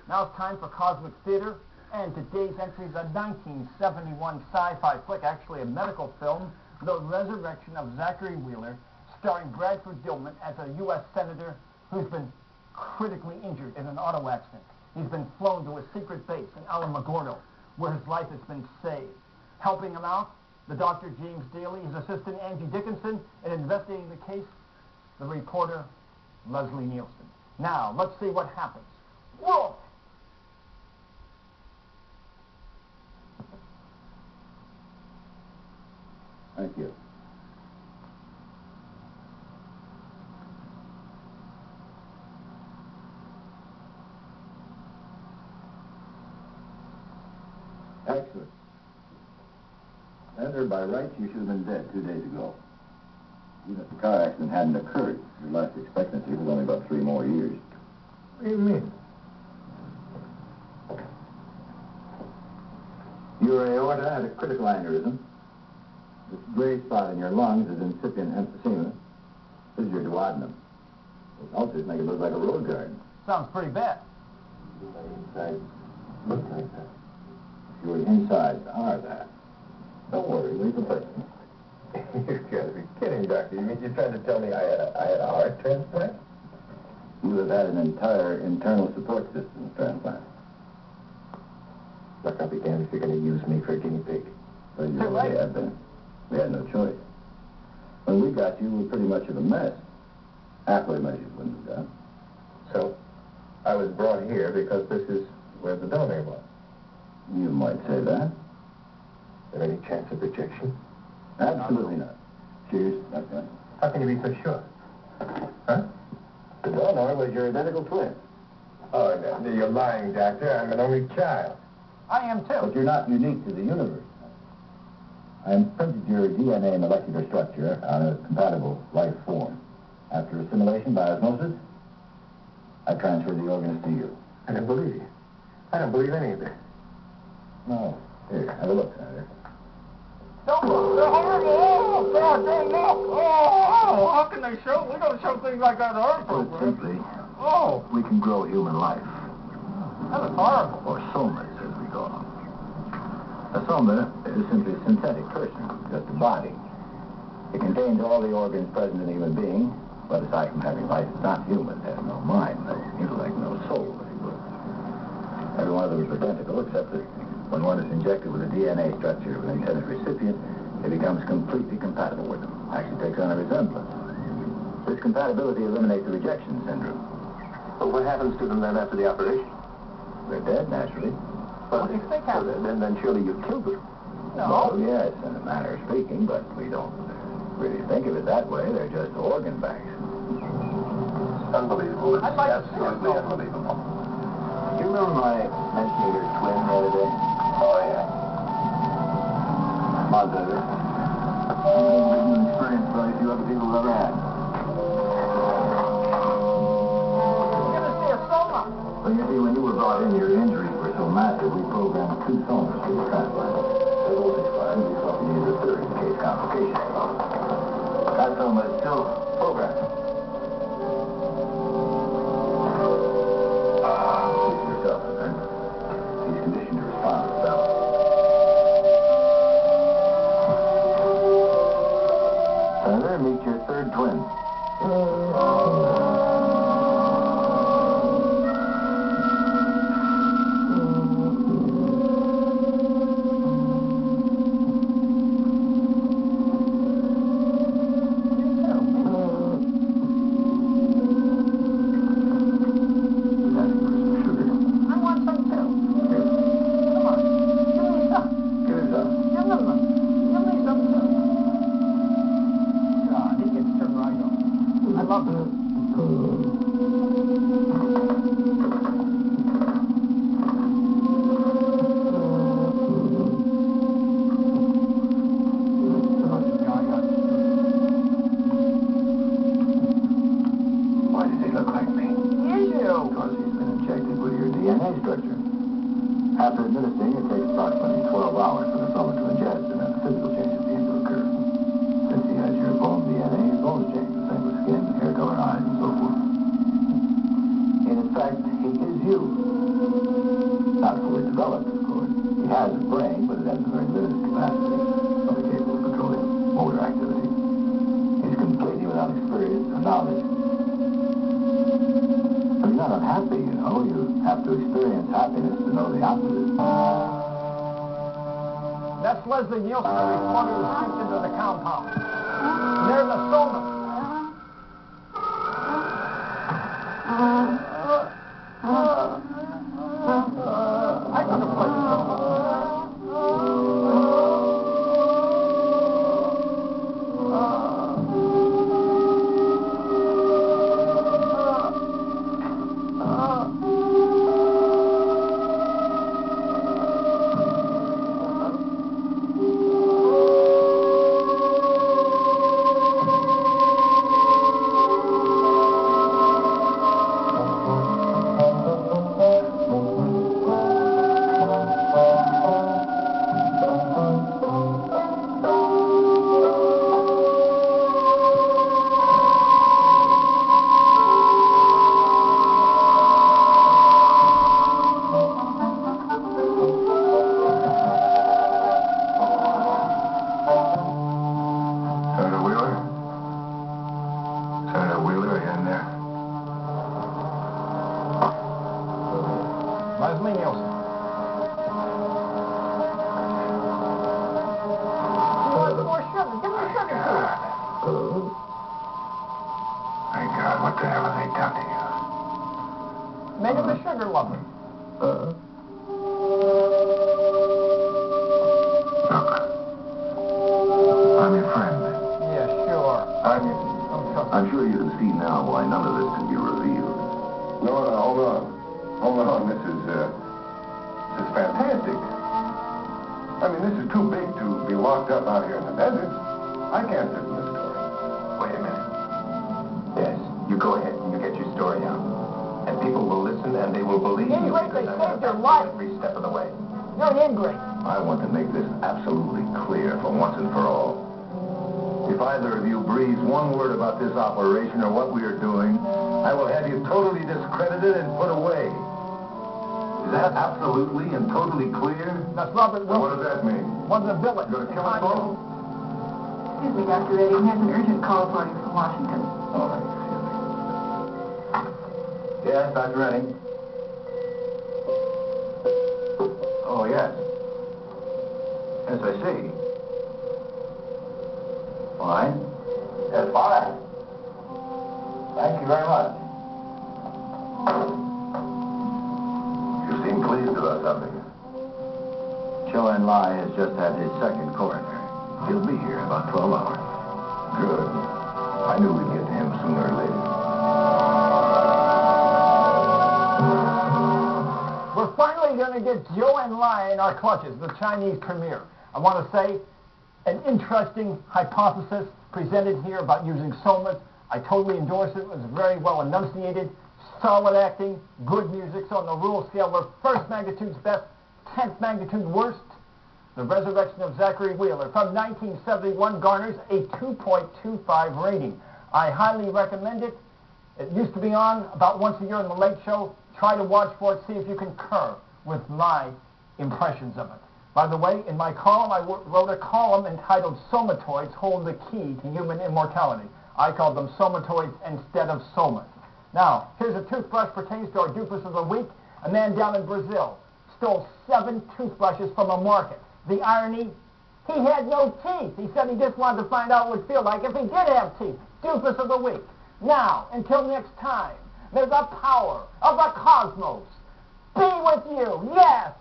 Now it's time for Cosmic Theater, and today's entry is a 1971 sci-fi flick, actually a medical film, The Resurrection of Zachary Wheeler, starring Bradford Dillman as a U.S. Senator who's been critically injured in an auto accident. He's been flown to a secret base in Alamogordo, where his life has been saved. Helping him out, the Dr. James Daly, his assistant Angie Dickinson, and investigating the case, the reporter Leslie Nielsen. Now, let's see what happens. Whoa! Thank you. Excellent. Senator, by rights, you should have been dead 2 days ago. Even if the car accident hadn't occurred, your life expectancy was only about 3 more years. What do you mean? Your aorta had a critical aneurysm. This gray spot in your lungs is incipient emphysema. This is your duodenum. Those ulcers make it look like a road garden. Sounds pretty bad. Inside look like that. Your insides are that. Don't worry, we can fix them. You've got to be kidding, Doctor. You mean you're trying to tell me I had a heart transplant? You have had an entire internal support system transplant. Look, I'll be damned if you're going to use me for a guinea pig. Well, you already have been. We had no choice. When we got you, we were pretty much of a mess. Halfway measures wouldn't have done. So, I was brought here because this is where the donor was. You might say that. Is there any chance of rejection? Absolutely not. Cheers, Doctor. How can you be so sure? Huh? The donor was your identical twin. Oh, no, you're lying, Doctor. I'm an only child. I am too. But you're not unique to the universe. I imprinted your DNA molecular structure on a compatible life form. After assimilation by osmosis, I transferred the organs to you. I don't believe you. I don't believe any of it. No. Here, have a look, Senator. Don't look. They're horrible. Oh, God, don't look. Oh, how can they show? We don't show things like that in our Put it program. simply, Oh, we can grow human life. that was horrible. Or somas, as we call them. A soma is simply a synthetic person, just a body. It contains all the organs present in a human being, but aside from having life, it's not human. It has no mind, no intellect, no soul, as it were. Every one of them is identical, except that when one is injected with a DNA structure of an intended recipient, it becomes completely compatible with them. Actually takes on a resemblance. This compatibility eliminates the rejection syndrome. But what happens to them then after the operation? They're dead, naturally. What do you think happened? Then surely you killed them. No. Well, yes, in a manner of speaking, but we don't really think of it that way. They're just organ banks. Unbelievable. I'd like to see it, absolutely though. unbelievable. Do you remember my mentioning your twin the other day? Oh, yeah. Mother. An experience very few other people have ever had. We're going to see a soma. Well, you see, when you were brought in, your injuries were so massive, we programmed 2 somas for your transplant. They both expired, we thought you needed a third in case complications. That soma is still programmed. Speak for yourself, man. He's conditioned to respond to the bell. Senator, meet your third twin. I want some too. Come on. Give me some. Here's Give me some too. God, he gets turned right on. I love him. Why does he look like me? Is you? Because he's been injected with your DNA structure. After administering, it takes approximately 12 hours for the soma to ingest, and then the physical changes begin to occur. Since he has your bone DNA, his bones change, the same with skin, hair color, eyes, and so forth. In fact, he is you. not fully developed, of course. He has a brain, but it has a very limited capacity, only capable of controlling motor activity. He's completely without experience or knowledge. But he's not unhappy, you know. You have to experience happiness to know the opposite. That's Leslie Nielsen, the reporter who sneaked into the compound. Near the Soma. I got to play the Soma. Leslie Nielsen. She wants more sugar. Give me sugar, too. My God, what the hell have they done to you? Make him a sugar lover. Look. I'm your friend. Yeah, sure. I'm sure you can see now why none of this can be revealed. No, hold on. Hold on, this is fantastic. I mean, this is too big to be locked up out here in the desert. I can't fit in this story. Wait a minute. Yes, you go ahead and you get your story out. And people will listen and they will believe you Ingrate, they because I'm saved your gonna life. back you every step of the way. You're an ingrate. I want to make this absolutely clear for once and for all. If either of you breathes one word about this operation or what we are doing, I will have you totally discredited and put away. Is that absolutely and totally clear? That's Robert So what Wilson, does that mean? one of the villains. You gonna kill us both? Excuse me, Dr. Redding. There's an urgent call for you from Washington. All right, excuse me. Yes, Dr. Redding. Oh, yes. Yes, I see. Fine. Yes, fine. Thank you very much. You seem pleased about something. Joe and Lai has just had his second coronary. He'll be here in about 12 hours. Good. I knew we'd get to him sooner or later. We're finally going to get Joe and Lai in our clutches, the Chinese premier. I want to say an interesting hypothesis presented here about using somas. I totally endorse it. It was very well enunciated, solid acting, good music. So on the Ruehl scale, where first magnitude's best, 10th magnitude worst, The Resurrection of Zachary Wheeler from 1971 garners a 2.25 rating. I highly recommend it. It used to be on about once a year on The Late Show. Try to watch for it, see if you concur with my impressions of it. By the way, in my column, I wrote a column entitled Somatoids Hold the Key to Human Immortality. I called them somatoids instead of somas. Now, here's a toothbrush pertains to our doofus of the week. A man down in Brazil stole 7 toothbrushes from a market. The irony, he had no teeth. He said he just wanted to find out what it would feel like if he did have teeth. Doofus of the week. Now, until next time, may the power of the cosmos be with you. Yes!